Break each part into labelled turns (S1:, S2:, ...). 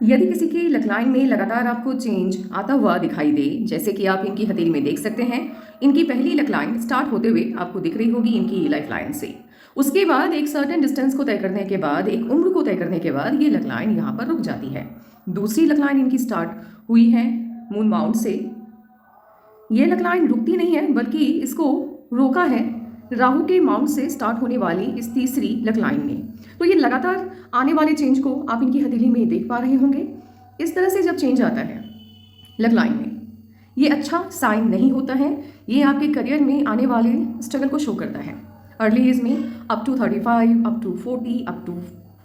S1: यदि किसी की लक लाइन में लगातार आपको चेंज आता हुआ दिखाई दे, जैसे कि आप इनकी हथेली में देख सकते हैं, इनकी पहली लक लाइन स्टार्ट होते हुए आपको दिख रही होगी इनकी लाइफ लाइन से। उसके बाद एक सर्टेन डिस्टेंस को तय करने के बाद, एक उम्र को तय करने के बाद ये लक लाइन यहाँ पर रुक जाती है। दूसरी लक लाइन इनकी स्टार्ट हुई है मून माउंट से। ये लक लाइन रुकती नहीं है बल्कि इसको रोका है राहु के माउंट से स्टार्ट होने वाली इस तीसरी लक लाइन ने। तो ये लगातार आने वाले चेंज को आप इनकी हथेली में देख पा रहे होंगे। इस तरह से जब चेंज आता है लक लाइन में, ये अच्छा साइन नहीं होता है। ये आपके करियर में आने वाले स्ट्रगल को शो करता है। अर्ली एज में up to 35, up to 40, up to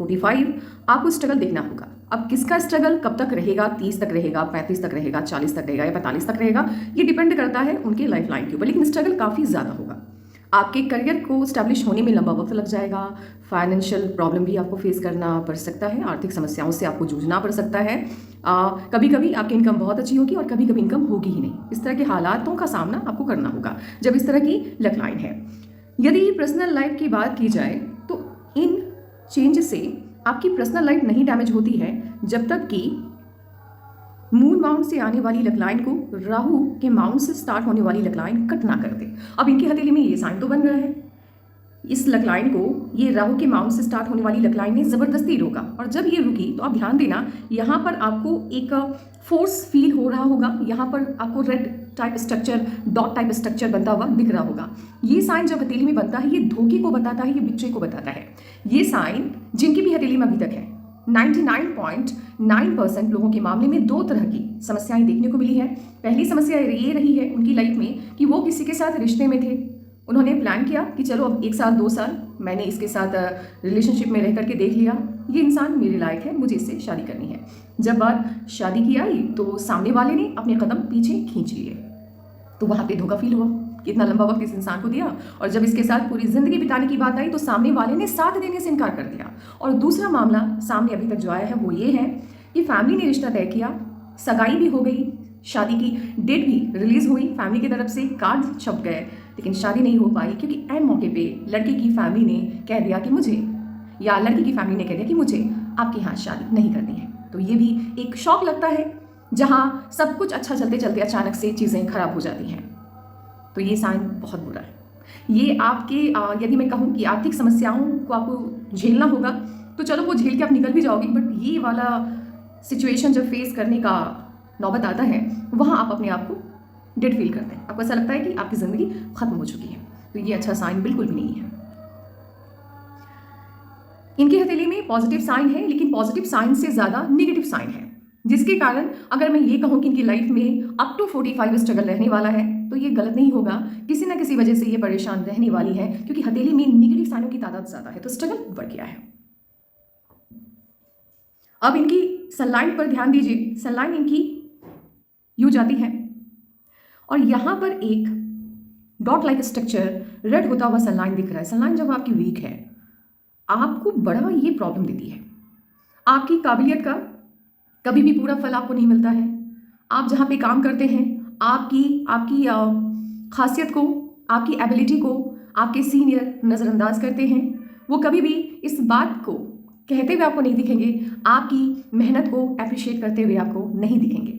S1: 45 आपको स्ट्रगल देखना होगा। अब किसका स्ट्रगल कब तक रहेगा, 30 तक रहेगा, 35 तक रहेगा, 40 तक रहेगा या 45 तक रहेगा, ये डिपेंड करता है उनके लाइफ लाइन के ऊपर। लेकिन स्ट्रगल काफ़ी ज़्यादा होगा। आपके करियर को स्टैब्लिश होने में लंबा वक्त लग जाएगा। फाइनेंशियल प्रॉब्लम भी आपको फेस करना पड़ सकता है। आर्थिक समस्याओं से आपको जूझना पड़ सकता है। कभी कभी आपकी इनकम बहुत अच्छी होगी और कभी कभी इनकम होगी ही नहीं। इस तरह के हालातों का सामना आपको करना होगा जब इस तरह की लक लाइन है। यदि पर्सनल लाइफ की बात की जाए तो इन चेंज से आपकी पर्सनल लाइफ नहीं डैमेज होती है जब तक कि मून माउंट से आने वाली लक लाइन को राहु के माउंट से स्टार्ट होने वाली लक लाइन कट ना कर दे। अब इनकी हथेली में ये साइन तो बन रहा है। इस लक लाइन को ये राहु के माउंट से स्टार्ट होने वाली लक लाइन ने जबरदस्ती रोका, और जब ये रुकी तो आप ध्यान देना, यहाँ पर आपको एक फोर्स फील हो रहा होगा। यहाँ पर आपको red type structure, dot type structure बनता हुआ दिख रहा होगा। ये साइन जब हथेली में बनता है, ये धोखे को बताता है, ये बिट्रे को बताता है। ये साइन जिनकी भी हथेली में अभी तक है, 99.9% लोगों के मामले में दो तरह की समस्याएं देखने को मिली है। पहली समस्या ये रही है उनकी लाइफ में कि वो किसी के साथ रिश्ते में थे। उन्होंने प्लान किया कि चलो अब 1 साल 2 साल मैंने इसके साथ रिलेशनशिप में रह करके देख लिया, ये इंसान मेरे लायक है, मुझे इससे शादी करनी है। जब बात शादी की आई तो सामने वाले ने अपने कदम पीछे खींच लिए, तो वहाँ पे धोखा फील हुआ कि इतना लंबा वक्त इस इंसान को दिया, और जब इसके साथ पूरी जिंदगी बिताने की बात आई तो सामने वाले ने साथ देने से इनकार कर दिया। और दूसरा मामला सामने अभी तक जो आया है वो ये है कि फैमिली ने रिश्ता तय किया, सगाई भी हो गई, शादी की डेट भी रिलीज हुई, फैमिली की तरफ से कार्ड छप गए, लेकिन शादी नहीं हो पाई क्योंकि ऐन मौके पे लड़के की फैमिली ने कह दिया कि मुझे, या लड़की की फैमिली ने कह दिया कि मुझे आपके यहाँ शादी नहीं करनी है। तो ये भी एक शॉक लगता है जहाँ सब कुछ अच्छा चलते चलते अचानक से चीज़ें खराब हो जाती हैं। तो ये साइन बहुत बुरा है। ये आपके यदि मैं कहूँ कि आर्थिक समस्याओं को आपको झेलना होगा तो चलो वो झेल के आप निकल भी जाओगे, बट ये वाला सिचुएशन जब फेस करने का नौबत आता है वहाँ आप अपने आप को डेड फील करते हैं। आपको ऐसा लगता है कि आपकी ज़िंदगी खत्म हो चुकी है। तो ये अच्छा साइन बिल्कुल भी नहीं है। इनकी हथेली में पॉजिटिव साइन है, लेकिन पॉजिटिव साइन से ज़्यादा नेगेटिव साइन है, जिसके कारण अगर मैं ये कहूँ कि इनकी लाइफ में अप टू 45 स्ट्रगल रहने वाला है तो ये गलत नहीं होगा। किसी ना किसी वजह से ये परेशान रहने वाली है, क्योंकि हथेली में नेगेटिव साइनों की तादाद ज़्यादा है, तो स्ट्रगल बढ़ गया है। अब इनकी सनलाइन पर ध्यान दीजिए। सनलाइन इनकी यूं जाती है और यहाँ पर एक डॉट लाइक स्ट्रक्चर रेड होता हुआ सनलाइन दिख रहा है। सनलाइन जब आपकी वीक है आपको बड़ा ये प्रॉब्लम देती है। आपकी काबिलियत का कभी भी पूरा फल आपको नहीं मिलता है। आप जहाँ पे काम करते हैं आपकी आपकी खासियत को, आपकी एबिलिटी को आपके सीनियर नज़रअंदाज करते हैं। वो कभी भी इस बात को कहते हुए आपको नहीं दिखेंगे, आपकी मेहनत को अप्रिशिएट करते हुए आपको नहीं दिखेंगे।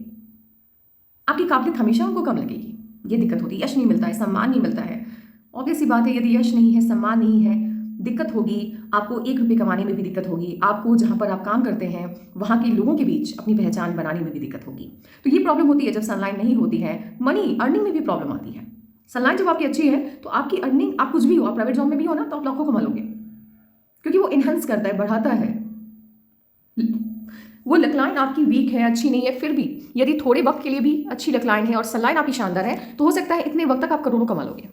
S1: आपकी काबिलियत हमेशा उनको कम लगेगी। ये दिक्कत होती है। यश नहीं मिलता है, सम्मान नहीं मिलता है। ऑब्वियस सी बात है, यदि यश नहीं है, सम्मान नहीं है, दिक्कत होगी। आपको 1 रुपये कमाने में भी दिक्कत होगी। आपको जहाँ पर आप काम करते हैं वहाँ के लोगों के बीच अपनी पहचान बनाने में भी दिक्कत होगी। तो ये प्रॉब्लम होती है जब सनलाइन नहीं होती है। मनी अर्निंग में भी प्रॉब्लम आती है। सनलाइन जब आपकी अच्छी है तो आपकी अर्निंग, आप कुछ भी हो, आप प्राइवेट जॉब में भी हो ना, तो आप लाखों कमा लोगे, क्योंकि वो इन्हेंस करता है, बढ़ाता है। वो लकलाइन आपकी वीक है, अच्छी नहीं है, फिर भी यदि थोड़े वक्त के लिए भी अच्छी लकलाइन है और सनलाइन आपकी शानदार है तो हो सकता है इतने वक्त तक आप करोड़ों कमा लोगे।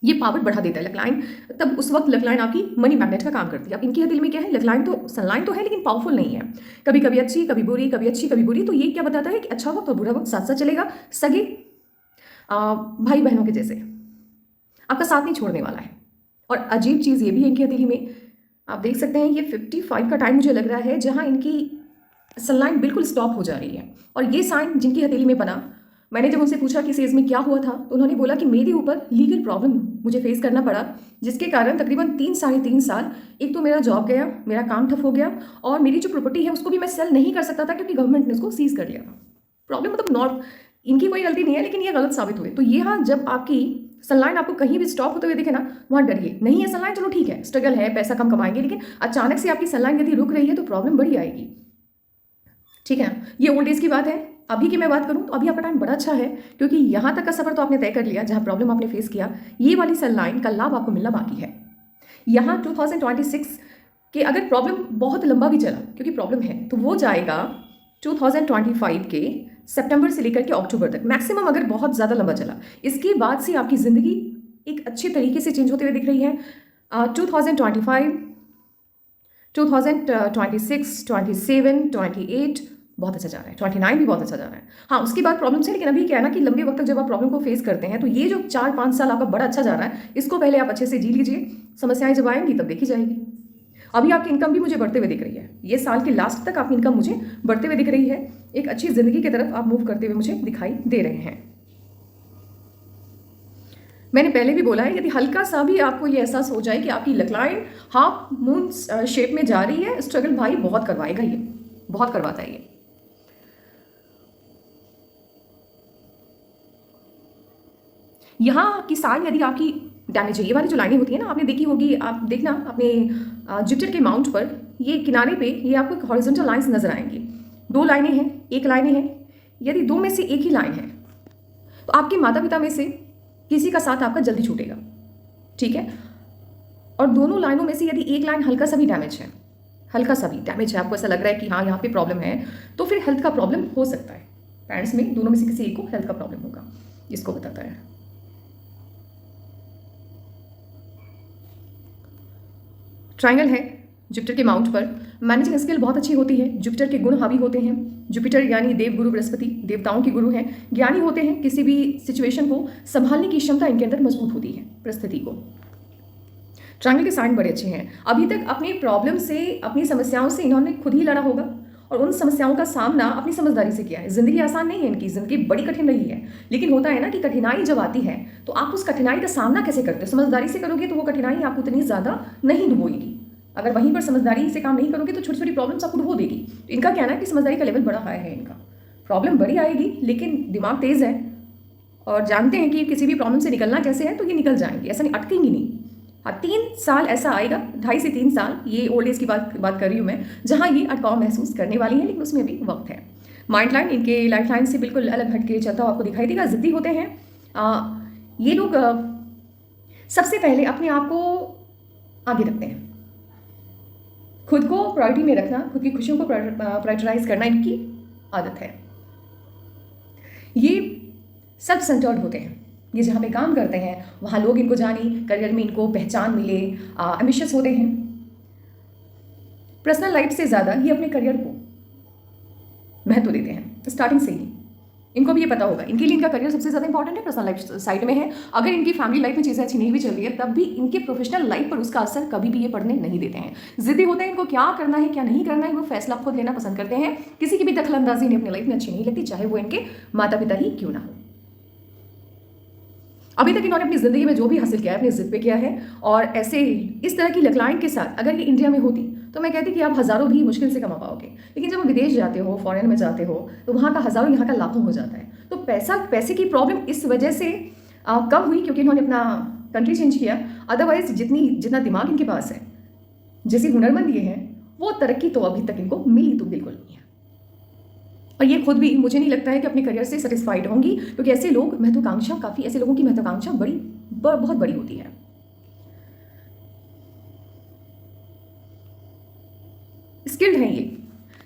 S1: ये पावर बढ़ा देता है लकलाइन। तब उस वक्त लकलाइन आपकी मनी मैग्नेट का काम करती है। अब इनके दिल में क्या है, लकलाइन तो, सनलाइन तो है लेकिन पावरफुल नहीं है। कभी कभी अच्छी, कभी बुरी, कभी अच्छी, कभी बुरी। तो ये क्या बताता है कि अच्छा वक्त और बुरा वक्त साथ साथ चलेगा। सगे भाई बहनों के जैसे आपका साथ नहीं छोड़ने वाला है। और अजीब चीज़ ये भी है इनकी हथेली में, आप देख सकते हैं ये 55 का टाइम मुझे लग रहा है जहाँ इनकी सनलाइन बिल्कुल स्टॉप हो जा रही है। और ये साइन जिनकी हथेली में बना मैंने जब उनसे पूछा कि इस एज में क्या हुआ था, तो उन्होंने बोला कि मेरे ऊपर लीगल प्रॉब्लम मुझे फेस करना पड़ा, जिसके कारण तकरीबन 3 साढ़े 3 साल एक तो मेरा जॉब गया, मेरा काम ठप हो गया, और मेरी जो प्रॉपर्टी है उसको भी मैं सेल नहीं कर सकता था क्योंकि गवर्नमेंट ने उसको सीज कर लिया था। प्रॉब्लम मतलब नॉट इनकी कोई गलती नहीं है, लेकिन ये गलत साबित हुए। तो यहाँ जब आपकी सनलाइन आपको कहीं भी स्टॉप होते हुए दिखे ना, वहाँ डरिए। नहीं है सनलाइन, चलो ठीक है, स्ट्रगल है, पैसा कम कमाएंगे, लेकिन अचानक से आपकी सनलाइन यदि रुक रही है तो प्रॉब्लम बड़ी आएगी। ठीक है, ये ओल्ड एज की बात है। अभी की मैं बात करूं तो अभी आपका टाइम बड़ा अच्छा है, क्योंकि यहाँ तक का सफर तो आपने तय कर लिया जहाँ प्रॉब्लम आपने फेस किया। ये वाली सनलाइन का लाभ आपको मिलना बाकी है। यहाँ 2026 के अगर प्रॉब्लम बहुत लंबा भी चला, क्योंकि प्रॉब्लम है, तो वो जाएगा 2025 के सितंबर से लेकर के अक्टूबर तक मैक्सिमम, अगर बहुत ज़्यादा लंबा चला। इसके बाद से आपकी ज़िंदगी एक अच्छे तरीके से चेंज होते हुए दिख रही है। 2025, 2026, 27, 28 बहुत अच्छा जा रहा है, 29 भी बहुत अच्छा जा रहा है। हाँ, उसके बाद प्रॉब्लम है, लेकिन अभी क्या है ना कि लंबे वक्त तक जब आप प्रॉब्लम को फेस करते हैं तो ये जो 4-5 साल आपका बड़ा अच्छा जा रहा है, इसको पहले आप अच्छे से जी लीजिए। समस्याएं जब आएंगी तब देखी जाएगी। अभी आपकी इनकम भी मुझे बढ़ते हुए दिख रही है। ये साल के लास्ट तक आपकी इनकम मुझे बढ़ते हुए दिख रही है। एक अच्छी जिंदगी की तरफ आप मूव करते हुए मुझे दिखाई दे रहे हैं। मैंने पहले भी बोला है, यदि हल्का सा भी आपको ये एहसास हो जाए कि आपकी लकलाइन हाफ मून शेप में जा रही है, स्ट्रगल भाई बहुत करवाएगा, ये बहुत करवाता है ये। यहाँ की साल यदि आपकी डैमेज है, ये वाली जो लाइनें होती है ना, आपने देखी होगी, आप देखना अपने जुपिटर के माउंट पर, ये किनारे पे ये आपको हॉरिजॉन्टल लाइंस नजर आएंगी। 2 लाइनें हैं, एक लाइनें हैं। यदि 2 में से एक ही लाइन है तो आपके माता पिता में से किसी का साथ आपका जल्दी छूटेगा। ठीक है, और दोनों लाइनों में से यदि एक लाइन हल्का सा भी डैमेज है, हल्का सा भी डैमेज है, आपको ऐसा लग रहा है कि हाँ यहाँ पे प्रॉब्लम है, तो फिर हेल्थ का प्रॉब्लम हो सकता है। पेरेंट्स में दोनों में से किसी एक को हेल्थ का प्रॉब्लम होगा, इसको बताता है। ट्रायंगल है जुपिटर के माउंट पर। मैनेजिंग स्किल बहुत अच्छी होती है, जुपिटर के गुण हावी होते हैं। जुपिटर यानी देव गुरु बृहस्पति, देवताओं के गुरु हैं, ज्ञानी होते हैं। किसी भी सिचुएशन को संभालने की क्षमता इनके अंदर मजबूत होती है, परिस्थिति को। ट्रायंगल के साइन बड़े अच्छे हैं। अभी तक अपनी प्रॉब्लम से, अपनी समस्याओं से इन्होंने खुद ही लड़ा होगा, और उन समस्याओं का सामना अपनी समझदारी से किया है। जिंदगी आसान नहीं है इनकी, जिंदगी बड़ी कठिन रही है, लेकिन होता है ना कि कठिनाई जब आती है तो आप उस कठिनाई का सामना कैसे करते हो। समझदारी से करोगे तो वो कठिनाई आपको इतनी ज़्यादा नहीं डुबोएगी। अगर वहीं पर समझदारी से काम नहीं करोगे तो छोटी छोटी प्रॉब्लम्स आपको डुबो देगी। तो इनका कहना है कि समझदारी का लेवल बड़ा हाई है इनका। प्रॉब्लम बड़ी आएगी, लेकिन दिमाग तेज़ है और जानते हैं कि किसी भी प्रॉब्लम से निकलना कैसे है, तो ये निकल जाएंगे, ऐसा नहीं, अटकेंगी नहीं। हाँ, 3 साल ऐसा आएगा, 2.5 से 3 साल, ये ओल्ड एज की बात कर रही हूँ मैं, जहाँ ये अटकाव महसूस करने वाली है, लेकिन उसमें भी वक्त है। माइंड लाइन इनके लाइफ लाइन से बिल्कुल अलग हट के चलता हुआ आपको दिखाई देगा। जिद्दी होते हैं ये लोग। सबसे पहले अपने आप को आगे रखते हैं, खुद को प्रायोरिटी में रखना, खुद की खुशियों को प्रायोरिटाइज करना इनकी आदत है। ये सेल्फ सेंटर्ड होते हैं, ये जहाँ पे काम करते हैं वहाँ लोग इनको जाने, करियर में इनको पहचान मिले, एम्बिशियस होते हैं। पर्सनल लाइफ से ज़्यादा ये अपने करियर को महत्व देते हैं स्टार्टिंग से ही। इनको भी ये पता होगा, इनके लिए इनका करियर सबसे ज़्यादा इंपॉर्टेंट है, पर्सनल लाइफ साइड में है। अगर इनकी फैमिली लाइफ में चीज़ें अच्छी नहीं भी चल रही है, तब भी इनके प्रोफेशनल लाइफ पर उसका असर कभी भी ये पड़ने नहीं देते हैं। जिद्दी होते हैं, इनको क्या करना है क्या नहीं करना है वो फैसला खुद लेना पसंद करते हैं। किसी की भी दखलंदाजी इन्हें अपनी लाइफ में अच्छी नहीं लगती, चाहे वो इनके माता पिता ही क्यों ना हो। अभी तक इन्होंने अपनी ज़िंदगी में जो भी हासिल किया है अपनी जिद पे किया है, और ऐसे इस तरह की लकलाइन के साथ अगर ये इंडिया में होती तो मैं कहती कि आप हज़ारों भी मुश्किल से कमा पाओगे। लेकिन जब विदेश जाते हो, फॉरेन में जाते हो, तो वहाँ का हज़ारों, यहाँ का लाखों हो जाता है। तो पैसे की प्रॉब्लम इस वजह से कम हुई क्योंकि इन्होंने अपना कंट्री चेंज किया। अदरवाइज जितना दिमाग इनके पास है, जैसे हुनरमंद ये हैं, वो तरक्की तो अभी तक इनको मिली तो बिल्कुल नहीं है। और ये खुद भी मुझे नहीं लगता है कि अपने करियर से सेटिस्फाइड होंगी, क्योंकि ऐसे लोग महत्वाकांक्षा, काफ़ी ऐसे लोगों की महत्वाकांक्षा बहुत बड़ी होती है। स्किल्ड हैं ये,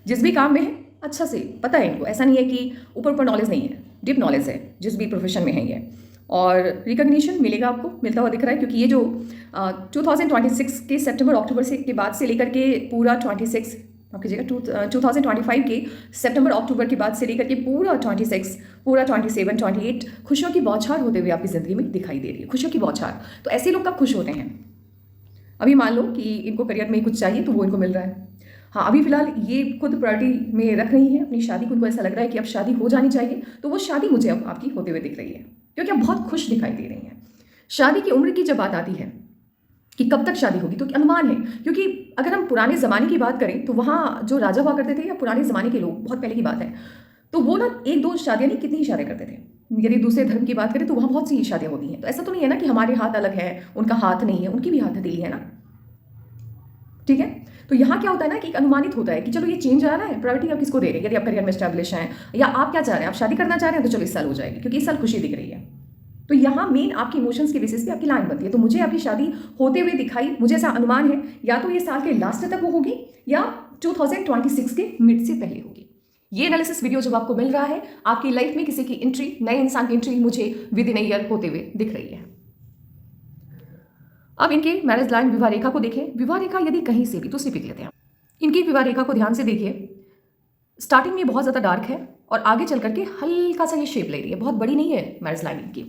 S1: जिस भी काम में है अच्छा से पता है इनको, ऐसा नहीं है कि ऊपर ऊपर नॉलेज नहीं है, डीप नॉलेज है जिस भी प्रोफेशन में है ये। और रिकॉग्निशन मिलेगा आपको, मिलता हुआ दिख रहा है, क्योंकि ये जो 2026 के सितंबर अक्टूबर से के बाद से लेकर के पूरा 26 कीजिएगा 2025 के सितंबर अक्टूबर के बाद से लेकर के पूरा 26, पूरा 27, 28 खुशियों की बौछार होते हुए आपकी ज़िंदगी में दिखाई दे रही है। खुशियों की बौछार, तो ऐसे लोग कब खुश होते हैं? अभी मान लो कि इनको करियर में कुछ चाहिए तो वो इनको मिल रहा है। हाँ, अभी फ़िलहाल ये खुद प्रायोरिटी में रख रही हैं अपनी शादी को। उनको ऐसा लग रहा है कि अब शादी हो जानी चाहिए, तो वो शादी मुझे अब आपकी होते हुए दिख रही है, क्योंकि अब बहुत खुश दिखाई दे रही हैं। शादी की उम्र की जब बात आती है कि कब तक शादी होगी, तो अनुमान है, क्योंकि अगर हम पुराने ज़माने की बात करें तो वहाँ जो राजा हुआ करते थे या पुराने ज़माने के लोग, बहुत पहले की बात है, तो वो ना 1-2 शादियाँ नहीं, कितनी ही शादियाँ करते थे। यदि दूसरे धर्म की बात करें तो वहाँ बहुत सी शादियाँ होती हैं। तो ऐसा तो नहीं है ना कि हमारे हाथ अलग है, उनका हाथ नहीं है, उनकी भी हाथ हथेली है ना, ठीक है? तो यहाँ क्या होता है ना कि एक अनुमानित होता है कि चलो ये चेंज आ रहा है, प्रायोरिटी आप किसको दे रहे हैं? यदि आप करियर में एस्टैब्लिश हैं या आप क्या चाह रहे हैं, आप शादी करना चाह रहे हैं, तो चलो इस साल हो जाएगी, क्योंकि इस साल खुशी दिख रही है। तो यहाँ मेन आपके इमोशंस के बेसिस पे आपकी लाइन बनती है। तो मुझे आपकी शादी होते हुए दिखाई, मुझे ऐसा अनुमान है, या तो ये साल के लास्ट तक वो होगी या 2026 के मिड से पहले होगी। ये एनालिसिस वीडियो जब आपको मिल रहा है, आपकी लाइफ में किसी की एंट्री, नए इंसान की एंट्री मुझे विद इन अ ईयर होते हुए दिख रही है। अब इनके मैरिज लाइन विवाह रेखा को देखें। विवाह रेखा यदि कहीं से भी, दूसरी पिक लेते हैं, इनकी विवाह रेखा को ध्यान से देखिए। स्टार्टिंग में बहुत ज़्यादा डार्क है और आगे चल करके हल्का सा ये शेप ले रही है, बहुत बड़ी नहीं है मैरिज लाइन इनकी।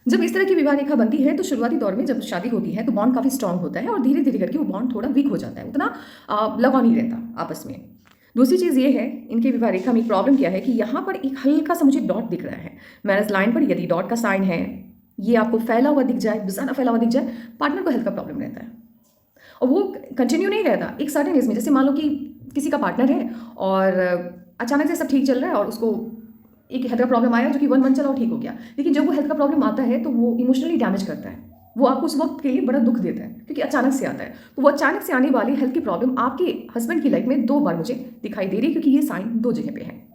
S1: जब इस तरह की विवाह रेखा बनती है तो शुरुआती दौर में जब शादी होती है तो बॉन्ड काफ़ी स्ट्रांग होता है और धीरे धीरे करके वो बॉन्ड थोड़ा वीक हो जाता है, उतना लगाव नहीं रहता आपस में। दूसरी चीज़ ये है, इनकी विवाह रेखा में प्रॉब्लम क्या है कि यहाँ पर एक हल्का सा मुझे डॉट दिख रहा है मैरिज लाइन पर। यदि डॉट का साइन है, ये आपको फैला हुआ दिख जाए, ज़्यादा फैला हुआ दिख जाए, पार्टनर को हेल्थ का प्रॉब्लम रहता है और वो कंटिन्यू नहीं रहता एक सर्टेन एज में। जैसे मान लो कि किसी का पार्टनर है और अचानक से सब ठीक चल रहा है और उसको एक हेल्थ का प्रॉब्लम आया जो कि 1 मंथ चला और ठीक हो गया, लेकिन जब वो हेल्थ का प्रॉब्लम आता है तो वो इमोशनली डैमेज करता है, वो आपको उस वक्त के लिए बड़ा दुख देता है क्योंकि अचानक से आता है। तो वो अचानक से आने वाली हेल्थ की प्रॉब्लम आपके हस्बैंड की लाइफ में 2 बार मुझे दिखाई दे रही है, क्योंकि ये साइन 2 जगह पे है।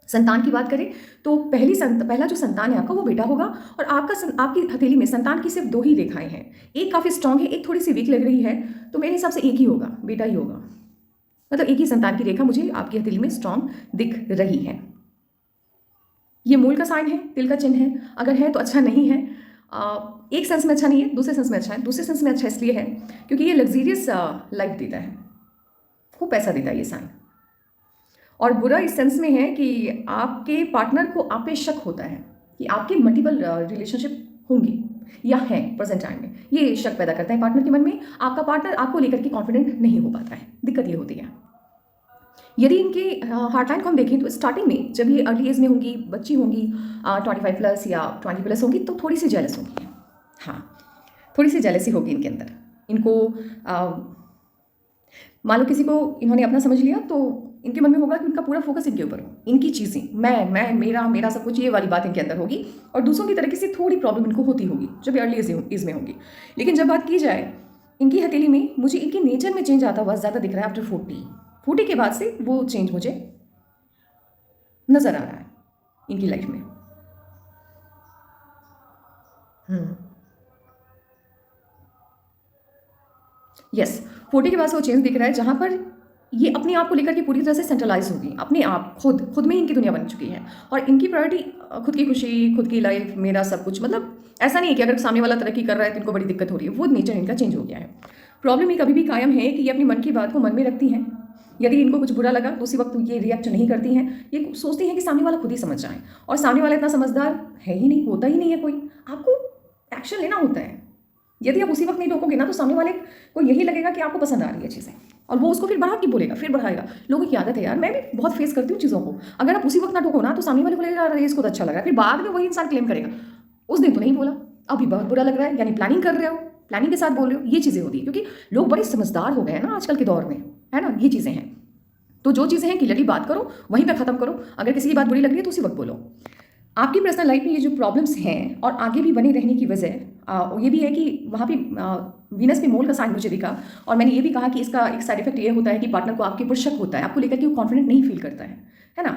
S1: संतान की बात करें तो पहला जो संतान है आपका वो बेटा होगा और आपकी हथेली में संतान की सिर्फ 2 ही रेखाएं हैं, एक काफ़ी स्ट्रांग है, एक थोड़ी सी वीक लग रही है, तो मेरे हिसाब से एक ही होगा, बेटा ही होगा। मतलब एक ही संतान की रेखा मुझे आपकी हथेली में स्ट्रांग दिख रही है। ये मूल का साइन है, तिल का चिन्ह है, अगर है तो अच्छा नहीं है। एक सेंस में अच्छा नहीं है, दूसरे सेंस में अच्छा है। दूसरे सेंस में अच्छा इसलिए है क्योंकि ये लग्जीरियस लाइफ देता है, खूब पैसा देता है ये साइन। और बुरा इस सेंस में है कि आपके पार्टनर को आप पे शक होता है कि आपके मल्टीपल रिलेशनशिप होंगी या हैं प्रेजेंट टाइम में, ये शक पैदा करता है पार्टनर के मन में। आपका पार्टनर आपको लेकर के कॉन्फिडेंट नहीं हो पाता है, दिक्कत ये होती है। यदि इनके हार्टलाइन को हम देखें तो स्टार्टिंग में जब ये अर्ली एज में होंगी, बच्ची होंगी, 25+ या 20+ होंगी, तो थोड़ी सी जेलस होंगी। हाँ, थोड़ी सी जेलसी होगी इनके अंदर। इनको मान लो किसी को इन्होंने अपना समझ लिया तो इनके मन में होगा कि उनका पूरा फोकस इनके ऊपर हो, इनकी चीज़ें, मैं मेरा सब कुछ, ये वाली बात इनके अंदर होगी। और दूसरों की तरह से थोड़ी प्रॉब्लम इनको होती होगी जब अर्ली एज में होंगी। लेकिन जब बात की जाए इनकी हथेली में, मुझे इनके नेचर में चेंज आता हुआ ज़्यादा दिख रहा है आफ्टर 40 के बाद से वो चेंज मुझे नज़र आ रहा है इनकी लाइफ में। यस, 40 के बाद से वो चेंज दिख रहा है जहाँ पर ये अपने आप को लेकर के पूरी तरह से सेंट्रलाइज होगी, अपने आप खुद में इनकी दुनिया बन चुकी है और इनकी प्रायोरिटी खुद की खुशी, खुद की लाइफ, मेरा सब कुछ। मतलब ऐसा नहीं है कि अगर सामने वाला तरक्की कर रहा है तो इनको बड़ी दिक्कत हो रही है, वो नेचर इनका चेंज हो गया है। प्रॉब्लम ये कभी भी कायम है कि ये अपनी मन की बात को मन में रखती हैं। यदि इनको कुछ बुरा लगा तो उसी वक्त ये रिएक्ट नहीं करती हैं, ये सोचती हैं कि सामने वाला खुद ही समझ जाए, और सामने वाला इतना समझदार है ही नहीं, होता ही नहीं है कोई। आपको एक्शन लेना होता है। यदि आप उसी वक्त नहीं टोकोगे ना तो सामने वाले को यही लगेगा कि आपको पसंद आ रही है चीज़ें, और वो उसको फिर बढ़ा के बोलेगा, फिर बढ़ाएगा। लोगों की आदत है यार, मैं भी बहुत फेस करती हूँ चीज़ों को। अगर आप उसी वक्त ना टोको ना तो सामने वाले को लगेगा अरे इसको तो अच्छा लग रहा है, फिर बाद में वही इंसान क्लेम करेगा उस दिन तो नहीं बोला, अभी बहुत बुरा लग रहा है, यानी प्लानिंग कर रहे हो, प्लानिंग के साथ बोल रहे हो। ये चीज़ें होती है क्योंकि लोग बड़े समझदार हो गए हैं ना आजकल के दौर में, है ना, ये चीज़ें हैं। तो जो चीज़ें हैं क्लियरली बात करो, वहीं पे ख़त्म करो। अगर किसी की बात बुरी लग रही है तो उसी वक्त बोलो। आपकी पर्सनल लाइफ में ये जो प्रॉब्लम्स हैं और आगे भी बने रहने की वजह ये भी है कि वहाँ पे वीनस पे मोल का साइन मुझे दिखा, और मैंने ये भी कहा कि इसका एक साइड इफेक्ट ये होता है कि पार्टनर को आपके ऊपर शक होता है, आपको लेकर के वो कॉन्फिडेंट नहीं फील करता है ना।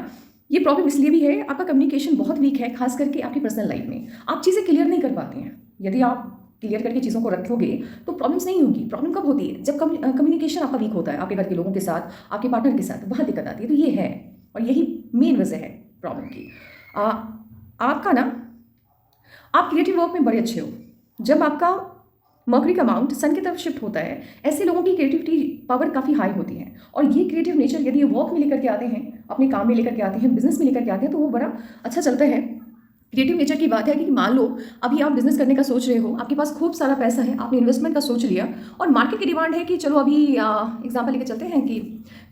S1: ये प्रॉब्लम इसलिए भी है, आपका कम्युनिकेशन बहुत वीक है, खास करके आपकी पर्सनल लाइफ में आप चीज़ें क्लियर नहीं कर पाते हैं। यदि आप क्लियर करके चीज़ों को रखोगे तो प्रॉब्लम्स नहीं होंगी। प्रॉब्लम कब होती है? जब कम्युनिकेशन आपका वीक होता है, आपके घर के लोगों के साथ, आपके पार्टनर के साथ, वहाँ दिक्कत आती है। तो ये है और यही मेन वजह है प्रॉब्लम की। आपका ना, आप क्रिएटिव वर्क में बड़े अच्छे हो। जब आपका मर्करी का माउंट सन की तरफ शिफ्ट होता है, ऐसे लोगों की क्रिएटिविटी पावर काफ़ी हाई होती है, और ये क्रिएटिव नेचर यदि ये वर्क में लेकर के आते हैं, अपने काम में लेकर के आते हैं, बिजनेस में लेकर के आते हैं, तो वो बड़ा अच्छा चलता है। क्रिएटिव नेचर की बात है कि मान लो अभी आप बिजनेस करने का सोच रहे हो, आपके पास खूब सारा पैसा है, आपने इन्वेस्टमेंट का सोच लिया और मार्केट की डिमांड है कि चलो अभी एग्जांपल लेके चलते हैं कि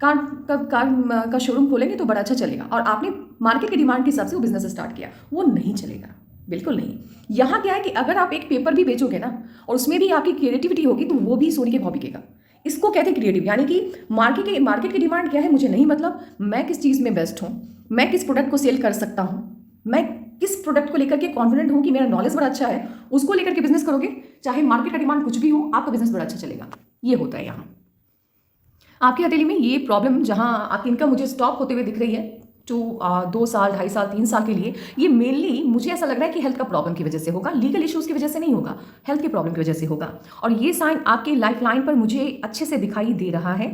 S1: कार का शोरूम खोलेंगे तो बड़ा अच्छा चलेगा, और आपने मार्केट की डिमांड के हिसाब से वो बिजनेस स्टार्ट किया, वो नहीं चलेगा, बिल्कुल नहीं। यहाँ क्या है कि अगर आप एक पेपर भी बेचोगे ना और उसमें भी आपकी क्रिएटिविटी होगी तो वो भी सोने के भाव बिकेगा। इसको कहते हैं क्रिएटिव, यानी कि मार्केट की डिमांड क्या है मुझे नहीं मतलब, मैं किस चीज़ में बेस्ट हूँ, मैं किस प्रोडक्ट को सेल कर सकता हूँ, मैं किस प्रोडक्ट को लेकर के कॉन्फिडेंट हूँ कि मेरा नॉलेज बड़ा अच्छा है, उसको लेकर के बिजनेस करोगे, चाहे मार्केट का डिमांड कुछ भी हो, आपका बिजनेस बड़ा अच्छा चलेगा। ये होता है यहाँ आपकी हथेली में ये प्रॉब्लम, जहाँ आपकी इनकम मुझे स्टॉप होते हुए दिख रही है जो 2 साल 2.5 साल 3 साल के लिए, ये मेनली मुझे ऐसा लग रहा है कि हेल्थ का प्रॉब्लम की वजह से होगा, लीगल इश्यूज़ की वजह से नहीं होगा, हेल्थ के प्रॉब्लम की वजह से होगा। और ये साइन आपके लाइफ लाइन पर मुझे अच्छे से दिखाई दे रहा है,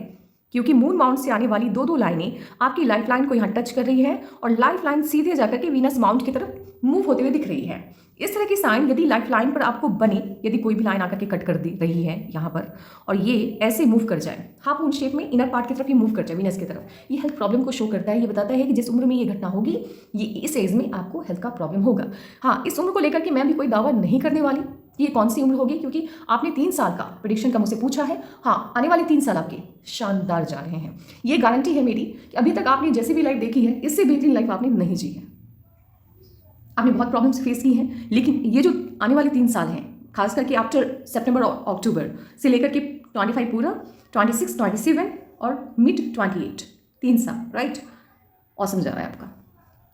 S1: क्योंकि मून माउंट से आने वाली 2 लाइनें आपकी लाइफ लाइन को यहाँ टच कर रही है और लाइफ लाइन सीधे जाकर के वीनस माउंट की तरफ मूव होते हुए दिख रही है। इस तरह की साइन यदि लाइफ लाइन पर आपको बने, यदि कोई भी लाइन आकर के कट कर दे रही है यहाँ पर और ये ऐसे मूव कर जाए, हाफ मून शेप में इनर पार्ट की तरफ ये मूव कर जाए वीनस की तरफ, ये हेल्थ प्रॉब्लम को शो करता है। ये बताता है कि जिस उम्र में ये घटना होगी, ये इस एज में आपको हेल्थ का प्रॉब्लम होगा। हाँ, इस उम्र को लेकर के मैं भी कोई दावा नहीं करने वाली ये कौन सी उम्र होगी, क्योंकि आपने 3 साल का प्रेडिक्शन का मुझसे पूछा है। हाँ, आने वाले 3 साल आपके शानदार जा रहे हैं, ये गारंटी है मेरी कि अभी तक आपने जैसी भी लाइफ देखी है, इससे बेहतरीन लाइफ आपने नहीं जी है। आपने बहुत प्रॉब्लम्स फेस की हैं, लेकिन ये जो आने वाले 3 साल हैं, खास करके आफ्टर सितंबर और अक्टूबर से लेकर के 25 पूरा, 26, 27 और मिड 28, 3 साल, राइट, औसम जा रहा है आपका।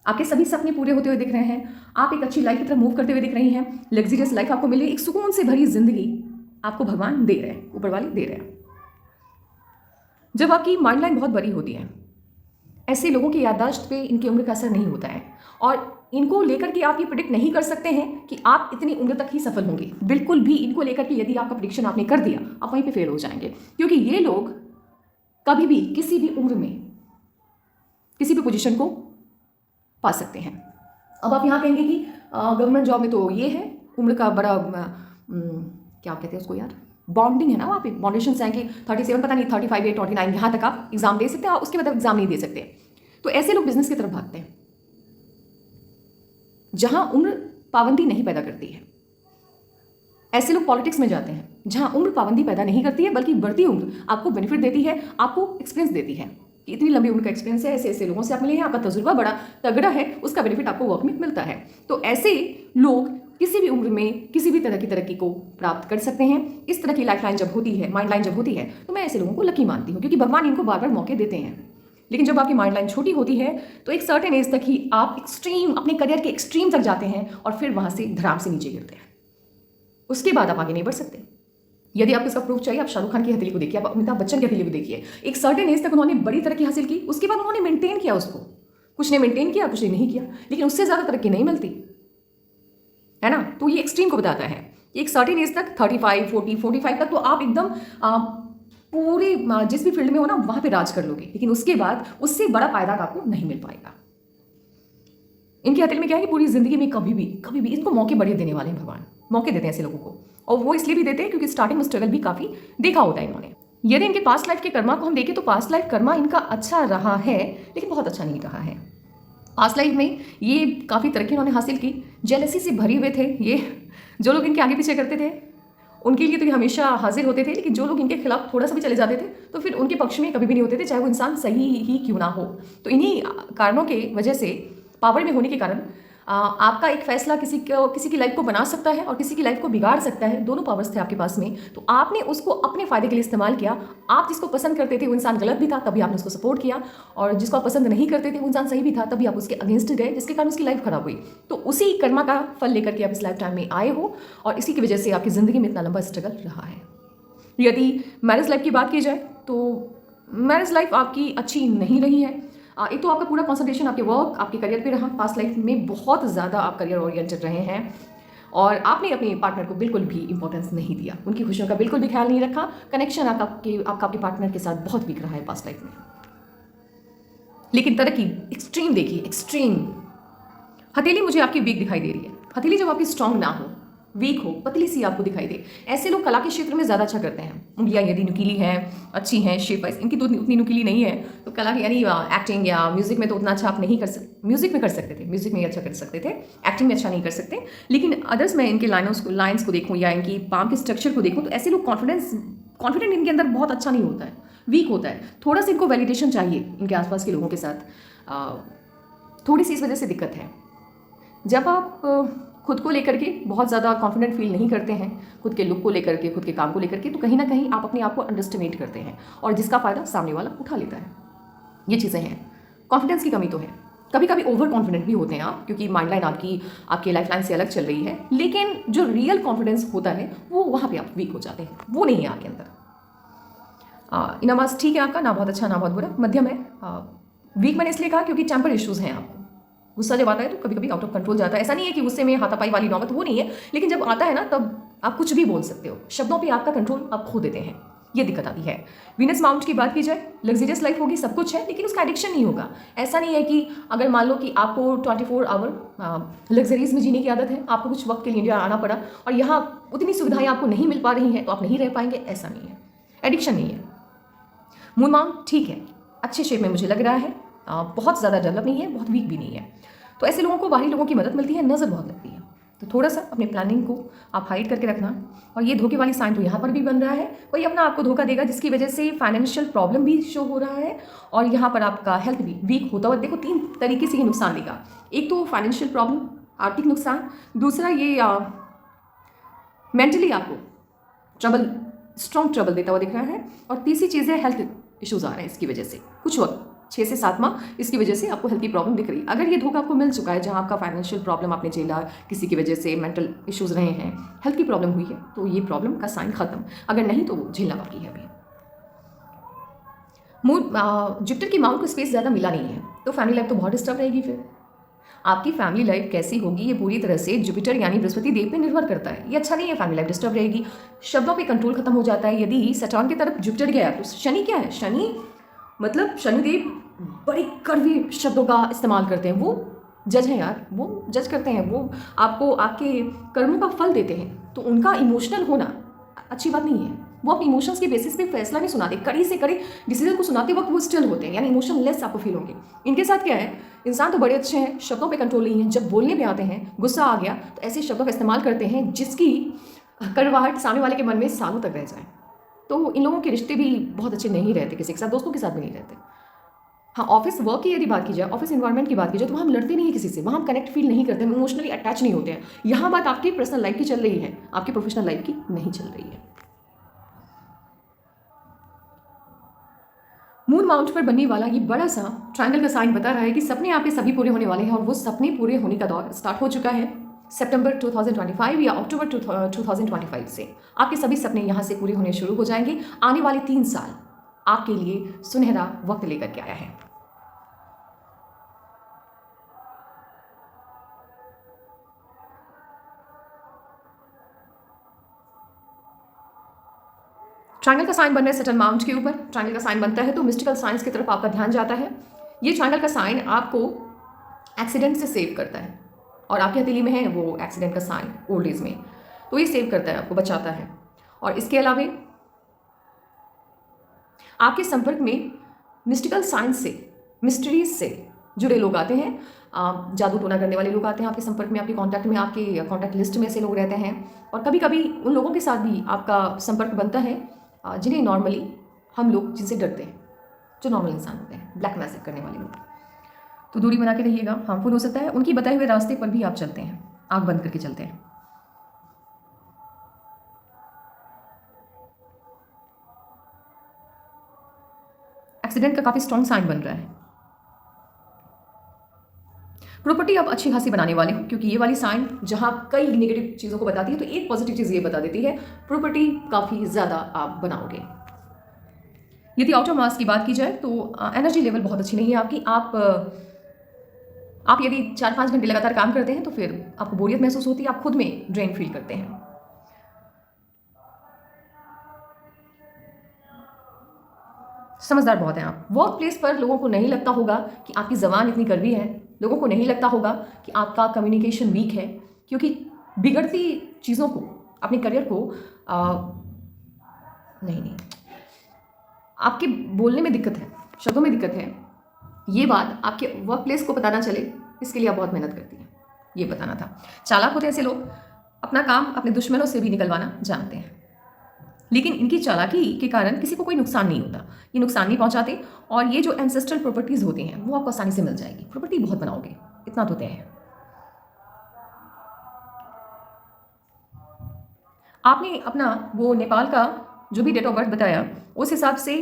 S1: आपके सभी सपने पूरे होते हुए दिख रहे हैं, आप एक अच्छी लाइफ की तरफ मूव करते हुए दिख रही हैं, लग्जरियस लाइफ आपको मिले, एक सुकून से भरी जिंदगी आपको भगवान दे रहे हैं, ऊपर वाले दे रहे हैं। जब आपकी माइंड लाइन बहुत बड़ी होती है, ऐसे लोगों की याददाश्त पे इनकी उम्र का असर नहीं होता है और इनको लेकर के आप ये प्रिडिक्ट नहीं कर सकते हैं कि आप इतनी उम्र तक ही सफल होंगे, बिल्कुल भी। इनको लेकर के यदि आपका प्रिडिक्शन आपने कर दिया, आप वहीं पे फेल हो जाएंगे, क्योंकि ये लोग कभी भी किसी भी उम्र में किसी भी पोजीशन को पा सकते हैं। अब आप यहाँ कहेंगे कि गवर्नमेंट जॉब में तो ये है उम्र का बड़ा क्या कहते हैं उसको यार, बॉन्डिंग है ना, वहाँ पे बाउंडेशंस हैं कि 37 पता नहीं 35 या 49 यहाँ तक आप एग्जाम दे सकते हैं, उसके बाद एग्जाम नहीं दे सकते। तो ऐसे लोग बिजनेस की तरफ भागते हैं जहां उम्र पाबंदी नहीं पैदा करती है। ऐसे लोग पॉलिटिक्स में जाते हैं जहां उम्र पाबंदी पैदा नहीं करती है, बल्कि बढ़ती उम्र आपको बेनिफिट देती है, आपको एक्सपीरियंस देती है कि इतनी लंबी उम्र का एक्सपीरियंस है, ऐसे ऐसे लोगों से आप मिले हैं, आपका तजुर्बा बड़ा तगड़ा है, उसका बेनिफिट आपको वर्क में मिलता है। तो ऐसे लोग किसी भी उम्र में किसी भी तरह की तरक्की को प्राप्त कर सकते हैं। इस तरह की लाइफ लाइन जब होती है, माइंड लाइन जब होती है, तो मैं ऐसे लोगों को लकी मानती हूँ, क्योंकि भगवान इनको बार बार मौके देते हैं। लेकिन जब आपकी माइंड लाइन छोटी होती है तो एक सर्टेन एज तक ही आप एक्सट्रीम, अपने करियर के एक्सट्रीम तक जाते हैं और फिर वहाँ से धड़ाम से नीचे गिरते हैं। उसके बाद आप आगे नहीं बढ़ सकते। यदि आपको इसका प्रूफ चाहिए, आप शाहरुख खान की हथेली को देखिए, आप अमिताभ बच्चन की हथेली को देखिए। एक सर्टेन एज तक उन्होंने बड़ी तरक्की हासिल की, उसके बाद उन्होंने मेंटेन किया उसको, कुछ ने मेंटेन किया, कुछ ने नहीं किया, लेकिन उससे ज़्यादा तरक्की नहीं मिलती है ना। तो ये एक्सट्रीम को बताता है कि एक सर्टेन एज तक 35, 40, 45 तक तो आप एकदम पूरे जिस भी फील्ड में हो ना वहाँ पे राज कर लोगे, लेकिन उसके बाद उससे बड़ा पायदान आपको नहीं मिल पाएगा। इनके हथेली में क्या है कि पूरी जिंदगी में कभी भी इनको मौके बड़े देने वाले हैं भगवान, मौके देते हैं ऐसे लोगों को, और वो इसलिए भी देते हैं क्योंकि स्टार्टिंग में स्ट्रगल भी काफ़ी देखा होता है इन्होंने। यदि इनके पास्ट लाइफ के कर्मा को हम देखें तो पास्ट लाइफ कर्मा इनका अच्छा रहा है, लेकिन बहुत अच्छा नहीं रहा है। पास्ट लाइफ में ये काफ़ी तरक्की इन्होंने हासिल की, जेलसी से भरे हुए थे ये, जो लोग इनके आगे पीछे करते थे उनके लिए तो ये हमेशा हाजिर होते थे, लेकिन जो लोग इनके खिलाफ थोड़ा सा भी चले जाते थे तो फिर उनके पक्ष में कभी भी नहीं होते थे, चाहे वो इंसान सही ही क्यों ना हो। तो इन्हीं कारणों के वजह से, पावर में होने के कारण, आपका एक फैसला किसी की लाइफ को बना सकता है और किसी की लाइफ को बिगाड़ सकता है। दोनों पावर्स थे आपके पास में, तो आपने उसको अपने फायदे के लिए इस्तेमाल किया। आप जिसको पसंद करते थे वो इंसान गलत भी था, तभी आपने उसको सपोर्ट किया, और जिसको आप पसंद नहीं करते थे वो इंसान सही भी था, तभी आप उसके अगेंस्ट गए, जिसके कारण उसकी लाइफ खराब हुई। तो उसी कर्मा का फल लेकर के आप इस लाइफ टाइम में आए हो, और इसी की वजह से आपकी ज़िंदगी में इतना लंबा स्ट्रगल रहा है। यदि मैरिज लाइफ की बात की जाए तो मैरिज लाइफ आपकी अच्छी नहीं रही है। एक तो आपका पूरा कंसंट्रेशन आपके वर्क, आपके करियर पे रहा। पास्ट लाइफ में बहुत ज़्यादा आप करियर ओरिएंटेड रहे हैं और आपने अपने पार्टनर को बिल्कुल भी इंपॉर्टेंस नहीं दिया, उनकी खुशियों का बिल्कुल भी ख्याल नहीं रखा। कनेक्शन आपके पार्टनर के साथ बहुत वीक रहा है पास्ट लाइफ में। लेकिन तरक्की एक्सट्रीम देखिए, एक्सट्रीम। हथेली मुझे आपकी वीक दिखाई दे रही है। हथेली जब आपकी स्ट्रांग ना हो, वीक हो, पतली सी आपको दिखाई दे, ऐसे लोग कला के क्षेत्र में ज़्यादा अच्छा करते हैं। उंगलियाँ यदि नुकीली हैं, अच्छी हैं, शेप वाइज, इनकी तो उतनी नुकीली नहीं है, तो कला यानी एक्टिंग या म्यूजिक में तो उतना अच्छा आप नहीं कर सकते। म्यूजिक में कर सकते थे, म्यूजिक में अच्छा कर सकते थे, एक्टिंग में अच्छा नहीं कर सकते। लेकिन अदर्स में इनके लाइन्स को देखूँ या इनकी पाम के स्ट्रक्चर को देखूँ तो ऐसे लोग कॉन्फिडेंट इनके अंदर बहुत अच्छा नहीं होता है, वीक होता है। थोड़ा सा इनको वैलिडेशन चाहिए इनके आसपास के लोगों के साथ, थोड़ी सी इस वजह से दिक्कत है। जब आप खुद को लेकर के बहुत ज़्यादा कॉन्फिडेंट फील नहीं करते हैं, खुद के लुक को लेकर के, खुद के काम को लेकर के, तो कहीं ना कहीं आप अपने आप को अंडरस्टिमेट करते हैं और जिसका फ़ायदा सामने वाला उठा लेता है। ये चीज़ें हैं, कॉन्फिडेंस की कमी तो है। कभी कभी ओवर कॉन्फिडेंट भी होते हैं आप, क्योंकि माइंड लाइन आपकी लाइफ लाइन से अलग चल रही है, लेकिन जो रियल कॉन्फिडेंस होता है वो वहाँ पर आप वीक हो जाते हैं, वो नहीं है आपके अंदर। इनामास ठीक है आपका, ना बहुत अच्छा ना बहुत बुरा, मध्यम है। वीक मैंने इसलिए कहा क्योंकि टेम्पर इश्यूज़ हैं आपको। गुस्सा जब आता है तो कभी कभी आउट ऑफ कंट्रोल जाता है। ऐसा नहीं है कि गुस्से में हाथापाई वाली नौबत, वो नहीं है, लेकिन जब आता है ना तब आप कुछ भी बोल सकते हो, शब्दों पे आपका कंट्रोल आप खो देते हैं, ये दिक्कत आती है। वीनस माउंट की बात की जाए, लग्जरियस लाइफ होगी, सब कुछ है, लेकिन उसका एडिक्शन नहीं होगा। ऐसा नहीं है कि अगर मान लो कि आपको 24 आवर लग्जरीज में जीने की आदत है, आपको कुछ वक्त के लिए इंडिया आना पड़ा और यहाँ उतनी सुविधाएं आपको नहीं मिल पा रही हैं तो आप नहीं रह पाएंगे, ऐसा नहीं है, एडिक्शन नहीं है। मून माउंट ठीक है, अच्छे शेप में मुझे लग रहा है, बहुत ज़्यादा डेवलप नहीं है, बहुत वीक भी नहीं है। तो ऐसे लोगों को बाहरी लोगों की मदद मिलती है, नज़र बहुत लगती है, तो थोड़ा सा अपने प्लानिंग को आप हाइड करके रखना। और ये धोखे वाली साइन तो यहाँ पर भी बन रहा है, कोई अपना आपको धोखा देगा जिसकी वजह से फाइनेंशियल प्रॉब्लम भी शो हो रहा है और यहाँ पर आपका हेल्थ भी वीक होता हुआ देखो। 3 तरीके से ये नुकसान देगा, एक तो फाइनेंशियल प्रॉब्लम, आर्थिक नुकसान, दूसरा ये मेंटली आपको ट्रबल, स्ट्रॉन्ग ट्रबल देता हुआ दिख रहा है, और तीसरी चीज़ है हेल्थ इश्यूज़ आ रहे हैं इसकी वजह से। कुछ वक्त 6 से 7 माह इसकी वजह से आपको हेल्थ की प्रॉब्लम दिख रही है। अगर ये धोखा आपको मिल चुका है जहाँ आपका फाइनेंशियल प्रॉब्लम आपने झेला, किसी की वजह से मेंटल इश्यूज़ रहे हैं, हेल्थ की प्रॉब्लम हुई है, तो ये प्रॉब्लम का साइन खत्म, अगर नहीं तो वो झेलना बाकी है अभी। जुपिटर की माउंट को स्पेस ज़्यादा मिला नहीं है, तो फैमिली लाइफ तो बहुत डिस्टर्ब रहेगी। फिर आपकी फैमिली लाइफ कैसी होगी ये पूरी तरह से जुपिटर यानी बृहस्पति देव पे निर्भर करता है। ये अच्छा नहीं है, फैमिली लाइफ डिस्टर्ब रहेगी, शब्दों पे कंट्रोल खत्म हो जाता है। यदि सैटर्न की तरफ जुपिटर गया तो शनि क्या है, शनि मतलब शनिदेव बड़ी कड़वी शब्दों का इस्तेमाल करते हैं, वो जज हैं यार, वो जज करते हैं, वो आपको आपके कर्मों का फल देते हैं, तो उनका इमोशनल होना अच्छी बात नहीं है। वो अपने इमोशंस के बेसिस पे फैसला नहीं सुनाते, कड़ी से कड़ी डिसीजन को सुनाते वक्त वो स्टिल होते हैं, यानी इमोशन लेस आपको फील होंगे। इनके साथ क्या है, इंसान तो बड़े अच्छे हैं, शब्दों पे कंट्रोल नहीं है, जब बोलने पे आते हैं, गुस्सा आ गया तो ऐसे शब्दों का इस्तेमाल करते हैं जिसकी कड़वाहट सामने वाले के मन में सालों तक रह जाए। तो इन लोगों के रिश्ते भी बहुत अच्छे नहीं रहते, किसी के साथ, दोस्तों के साथ भी नहीं रहते। हाँ, ऑफिस वर्क की यदि बात की जाए, ऑफिस इन्वायरमेंट की बात की जाए, तो वहाँ हम लड़ते नहीं हैं किसी से, वहाँ हम कनेक्ट फील नहीं करते, हम इमोशनली अटैच नहीं होते हैं। यहाँ बात आपकी पर्सनल लाइफ की चल रही है, आपकी प्रोफेशनल लाइफ की नहीं चल रही है। मून माउंट पर बनने वाला ये बड़ा सा ट्रायंगल का साइन बता रहा है कि सपने आपके सभी पूरे होने वाले हैं, और वो सपने पूरे होने का दौर स्टार्ट हो चुका है सितंबर 2025 या अक्टूबर 2025 से। आपके सभी सपने यहाँ से पूरे होने शुरू हो जाएंगे। आने वाले 3 साल आपके लिए सुनहरा वक्त लेकर के आया है। ट्रायंगल का साइन बन रहा है सैटर्न माउंट के ऊपर। ट्रायंगल का साइन बनता है तो मिस्टिकल साइंस की तरफ आपका ध्यान जाता है। ये ट्रायंगल का साइन आपको एक्सीडेंट से सेव करता है, और आपकी हथेली में है वो एक्सीडेंट का साइन ओल्ड एज में, तो ये सेव करता है, आपको बचाता है। और इसके अलावा आपके संपर्क में मिस्टिकल साइंस से, मिस्ट्रीज से जुड़े लोग आते हैं, जादू टोना करने वाले लोग आते हैं आपके संपर्क में, आपके कांटेक्ट में, आपके कांटेक्ट लिस्ट में से लोग रहते हैं। और कभी कभी उन लोगों के साथ भी आपका संपर्क बनता है जिन्हें नॉर्मली हम लोग जिनसे डरते हैं, जो नॉर्मल इंसान होते हैं, ब्लैक मैजिक करने वाले लोग। तो दूरी बना के रहिएगा, हार्मफुल हो सकता है। उनकी बताए हुए रास्ते पर भी आप चलते हैं, आंख बंद करके चलते हैं। एक्सीडेंट का काफ़ी स्ट्रॉन्ग साइन बन रहा है। प्रॉपर्टी आप अच्छी खासी बनाने वाले हो, क्योंकि ये वाली साइन जहाँ कई नेगेटिव चीज़ों को बताती है तो एक पॉजिटिव चीज़ ये बता देती है, प्रॉपर्टी काफ़ी ज़्यादा आप बनाओगे। यदि आउटर मास की बात की जाए तो एनर्जी लेवल बहुत अच्छी नहीं है आपकी। आप यदि 4-5 घंटे लगातार काम करते हैं तो फिर आपको बोरियत महसूस होती है, आप खुद में ड्रेन फील करते हैं। समझदार बहुत हैं आप। वर्क प्लेस पर लोगों को नहीं लगता होगा कि आपकी ज़बान इतनी कड़वी है, लोगों को नहीं लगता होगा कि आपका कम्युनिकेशन वीक है, क्योंकि बिगड़ती चीज़ों को, अपने करियर को नहीं, आपके बोलने में दिक्कत है, शब्दों में दिक्कत है, ये बात आपके वर्क प्लेस को पता ना चले, इसके लिए आप बहुत मेहनत करती हैं, ये बताना था। चालाक होते हैं ऐसे लोग, अपना काम अपने दुश्मनों से भी निकलवाना जानते हैं, लेकिन इनकी चालाकी के कारण किसी को कोई नुकसान नहीं होता, ये नुकसान नहीं पहुंचाते। और ये जो एंसेस्ट्रल प्रॉपर्टीज़ होती हैं वो आपको आसानी से मिल जाएगी, प्रॉपर्टी बहुत बनाओगे, इतना तो तय है। आपने अपना वो नेपाल का जो भी डेट ऑफ बर्थ बताया, उस हिसाब से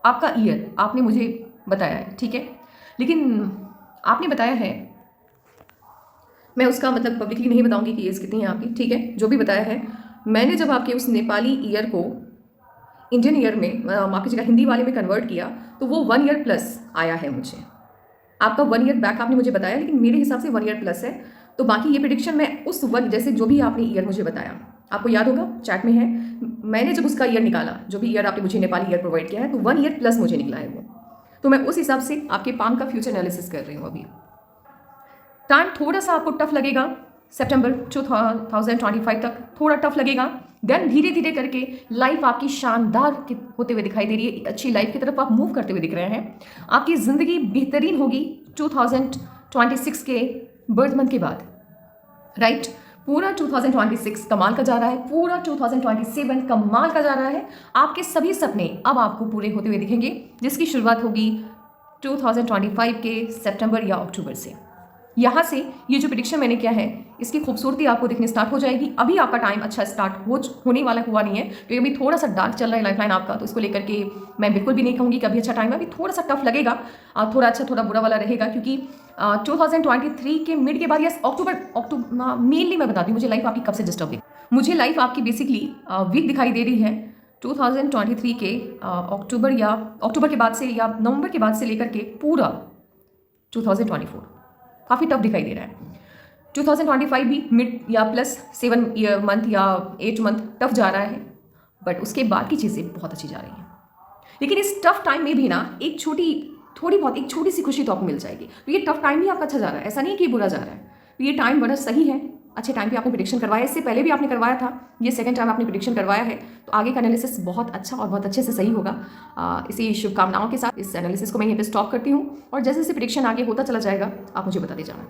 S1: आपका ईयर आपने मुझे बताया है, ठीक है, लेकिन आपने बताया है, मैं उसका मतलब पब्लिकली नहीं बताऊंगी कि एज कितनी है आपकी, ठीक है, जो भी बताया है, मैंने जब आपके उस नेपाली ईयर को इंडियन ईयर में, माफ कीजिएगा, हिंदी वाले में कन्वर्ट किया, तो वो 1 ईयर प्लस आया है मुझे। आपका 1 ईयर बैक आपने मुझे बताया, लेकिन मेरे हिसाब से 1 ईयर प्लस है। तो बाकी ये प्रिडिक्शन मैं उस वन, जैसे जो भी आपने ईयर मुझे बताया, आपको याद होगा चैट में है, मैंने जब उसका ईयर निकाला, जो भी ईयर आपने मुझे नेपाली ईयर प्रोवाइड किया है, तो 1 ईयर प्लस मुझे निकला है वो। तो मैं उस हिसाब से आपके पाम का फ्यूचर एनालिसिस कर रही हूँ। अभी टाइम थोड़ा सा आपको टफ लगेगा, सितंबर 2025 तक थोड़ा टफ लगेगा, देन धीरे धीरे करके लाइफ आपकी शानदार होते हुए दिखाई दे रही है, एक अच्छी लाइफ की तरफ आप मूव करते हुए दिख रहे हैं। आपकी ज़िंदगी बेहतरीन होगी 2026 के बर्थ मंथ के बाद, राइट। पूरा 2026 कमाल का जा रहा है, पूरा 2027 कमाल का जा रहा है। आपके सभी सपने अब आपको पूरे होते हुए दिखेंगे, जिसकी शुरुआत होगी 2025 के सितंबर या अक्टूबर से। यहाँ से ये जो प्रेडिक्शन मैंने किया है, इसकी खूबसूरती आपको दिखने स्टार्ट हो जाएगी। अभी आपका टाइम अच्छा स्टार्ट होने वाला हुआ नहीं है, क्योंकि अभी थोड़ा सा डार्क चल रहा है लाइफलाइन आपका, तो इसको लेकर के मैं बिल्कुल भी नहीं कहूँगी कि अभी अच्छा टाइम है। अभी थोड़ा सा टफ लगेगा, थोड़ा अच्छा थोड़ा बुरा वाला रहेगा, क्योंकि 2023 के मिड के बाद या अक्टूबर मेनली मैं बताती हूँ मुझे लाइफ आपकी कब से डिस्टर्ब हुई। मुझे लाइफ आपकी बेसिकली वीक दिखाई दे रही है 2023 के अक्टूबर के बाद से या नवंबर के बाद से लेकर के पूरा 2024 काफ़ी टफ दिखाई दे रहा है। 2025 भी मिड या प्लस 7 मंथ या 8 मंथ टफ जा रहा है, बट उसके बाद की चीज़ें बहुत अच्छी जा रही हैं। लेकिन इस टफ टाइम में भी ना एक छोटी सी खुशी तो आपको मिल जाएगी। तो ये टफ टाइम भी आपका अच्छा जा रहा है, ऐसा नहीं कि बुरा जा रहा है, तो ये टाइम बड़ा सही है, अच्छे टाइम पे आपने प्रेडिक्शन करवाया। इससे पहले भी आपने करवाया था, ये सेकंड टाइम आपने प्रेडिक्शन करवाया है, तो आगे का एनालिसिस बहुत अच्छा और बहुत अच्छे से सही होगा। इसी शुभकामनाओं के साथ इस एनालिसिस को मैं यहीं पे स्टॉप करती हूँ, और जैसे जैसे प्रेडिक्शन आगे होता चला जाएगा आप मुझे बताते जाना।